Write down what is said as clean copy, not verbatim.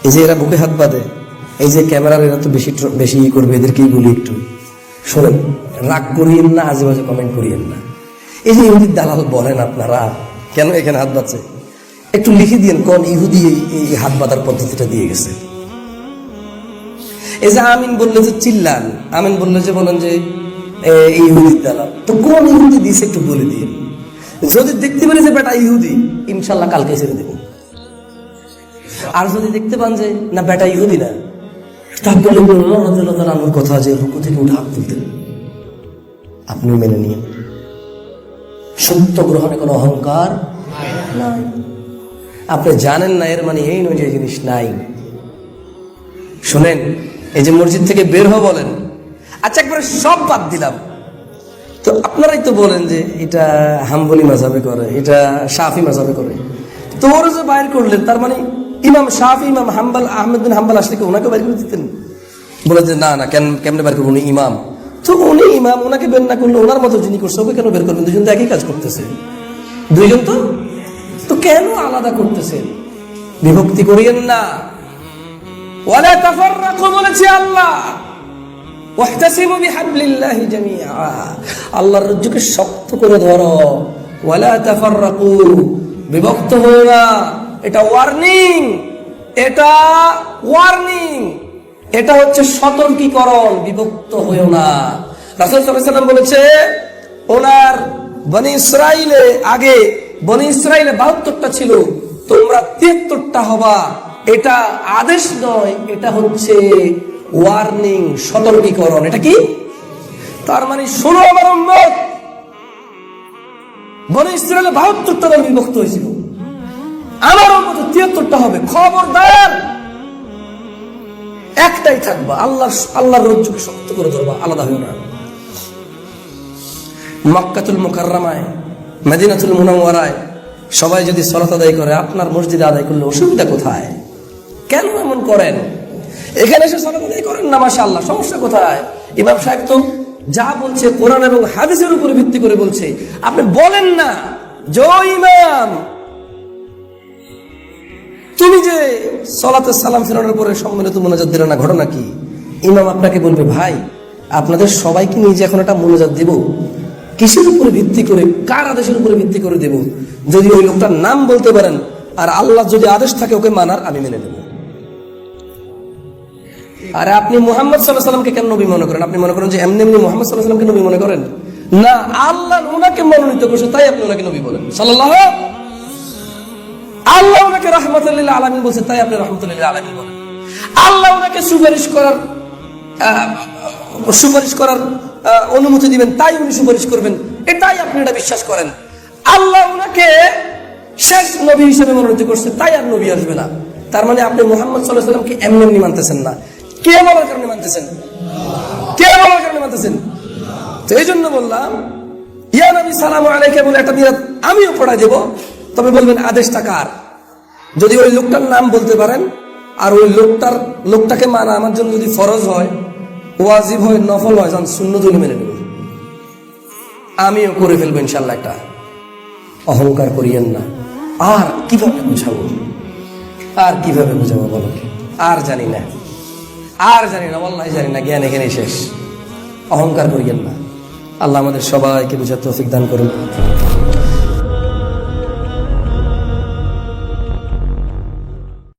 এই যে এরা বুকে হাত বাঁধে, এই যে ক্যামেরার এরা তো বেশি বেশি করবে, এদেরকেই বলি একটু শোনেন, রাগ করিয়েন না, আজে বাজে কমেন্ট করিয়েন না। এই যে ইহুদির দালাল বলেন আপনারা, কেন এখানে হাত বাঁধছে একটু লিখে দিয়েন, কোন ইহুদি এই হাত বাঁধার পদ্ধতিটা দিয়ে গেছে। এই যে আমিন বললে যে চিল্লান, আমিন বললে যে বলেন যে এই ইহুদির দালাল, তো কোন ইহুদি দিয়েছে একটু বলে দিয়ে। যদি দেখতে পারি যে বেটা ইহুদি, ইনশাল্লাহ কালকে ছেড়ে দেব। আর যদি দেখতে পান যে না বেটা ইহুদি না, তাহলে আমার কথা যে রুকু থেকে উঠে হাত তুলতেন, আপনি মেনে নিন। সত্য গ্রহণে কোনো অহংকার নাই। আপনি জানেন না এর মানে এই নয় যে জিনিস নাই। শোনেন, এই যে মসজিদ থেকে বের হওয়া বলেন, আচ্ছা একবারে সব বাদ দিলাম, তো আপনারাই তো বলেন যে এটা হাম্বলি মাযহাবে করে, এটা শাফি মাযহাবে করে, তো ওরা যে বাইর করলেন তার মানে ইমাম শাফি, ইমাম হাম্বল, আহমেদ বিন হাম্বল আসলে কি ওনাকে বাইর করে দিতেন? বলে যে না না, কেমনে বাইর করবো, উনি ইমাম। তো উনি ইমাম, ওনাকে বের না করলে ওনার মতো যিনি করছে ওকে কেন বের করবেন? দুজন তো একই কাজ করতেছে, দুইজন তো কেন আলাদা করতেছেন? বিভক্তি করিয়েন না। ওয়ালা তাফাররাকু বলেছে আল্লাহ, ওয়াহতাসিমু বিহাবলিল্লাহি জামিআ, আল্লাহর রজ্জুকে শক্ত করে ধরো। ওয়ালা তাফাররাকু, বিভক্ত হও না। এটা ওয়ার্নিং, এটা ওয়ার্নিং, এটা হচ্ছে সতর্কীকরণ, বিভক্ত হইও না। রাসূল সাল্লাল্লাহু আলাইহি ওয়াসাল্লাম বলেছে, ওনার বনি ইসরাইলে আগে বনি ইসরাইলে 72টা ছিল, তোমরা 73টা হবা। এটা আদেশ নয়, এটা হচ্ছে ওয়ার্নিং, সতর্কীকরণ। এটা কি? তার মানে শোনো আমার উম্মত, বনি ইসরাইলে 72টা দল বিভক্ত হয়েছিল, আমার উম্মত 73টা হবে। খবরদার, একটাই থাকবা, আল্লাহর রজ্জুকে শক্ত করে ধরবা, আলাদা হইও না। মক্কাতুল মুকাররমায়, মদিনাতুল মুনাওয়ারায় সবাই যদি সালাত আদায় করে, আপনার মসজিদে আদায় করলে অসুবিধা কোথায়? কেন এমন করেন? এখানে এসে সালাত আদায় করেন না, মাশাআল্লাহ, সমস্যা কোথায়? ইমাম সাহেব তো যা বলছে কোরআন এবং হাদিসের উপর ভিত্তি করে বলছে, আপনি বলেন না যে ও ইমাম, তুমি যে সালাতে সালাম ফেরানোর পরে সম্মিলিত মোনাজাত দিলে না, ঘটনা কি? ইমাম আপনাকে বলবে, ভাই আপনাদের সবাইকে নিয়ে যে এখন একটা মোনাজাত দেব, কিসের উপরে ভিত্তি করে, কার আদেশের উপরে ভিত্তি করে দেব? যদি ওই লোকটার নাম বলতে পারেন আর আল্লাহ যদি আদেশ থাকে ওকে মানার, আমি মেনে নেব। আর আপনি মুহাম্মদ সাল্লাল্লাহু আলাইহি ওয়াসাল্লামকে কেন নবী মনে করেন? আপনি মনে করেন যে এমনি এমনি মুহাম্মদ সাল্লাল্লাহু আলাইহি ওয়াসাল্লামকে নবী মনে করেন? না, আল্লাহ ওনাকে মনোনীত করছে, তাই আপনি ওনাকে নবী বলেন। সাল্লাল্লাহু, আল্লাহ ওনাকে রাহমাতুল লিল আলামিন বলছে, তাই আপনি রাহমাতুল লিল আলামিন বলেন। আল্লাহ ওনাকে সুপারিশ করার অনুমতি দিবেন, তাই উনি সুপারিশ করবেন, এটাই আপনি এটা বিশ্বাস করেন। আল্লাহ ওনাকে শেষ নবী হিসেবে মনোনীত করছে, তাই আর নবী আসবে না। তার মানে আপনি মুহাম্মদ সাল্লাল্লাহু আলাইহি ওয়াসাল্লামকে এমনি এমনি মানতেছেন না। কে বলার কারণে মানতেছেন? কে বলার কারণে মানতেছেন? তো এই জন্য বললাম, ইয়া নবী সালামু আলাইকা বলে একটা বিরাত আমিও পড়াই দেব, তবে বলবেন আদেশটা কার? যদি ওই লোকটার নাম বলতে পারেন আর ওই লোকটাকে মানা আমার জন্য যদি ফরজ হয়, ওয়াজিব হয়, নফল হয়, যান সুন্নত হলে মেনে নেব, আমিও করে ফেলবো ইনশাল্লাহ। একটা অহংকার করিয়েন না। আর কিভাবে বুঝাবো, আর কিভাবে বুঝাবো বলো? আর জানি না, ওয়াল্লাহি জানি না, জ্ঞান এখানেই শেষ। অহংকার করিয়েন না। আল্লাহ আমাদের সবাইকে বুঝার তৌফিক দান করুন।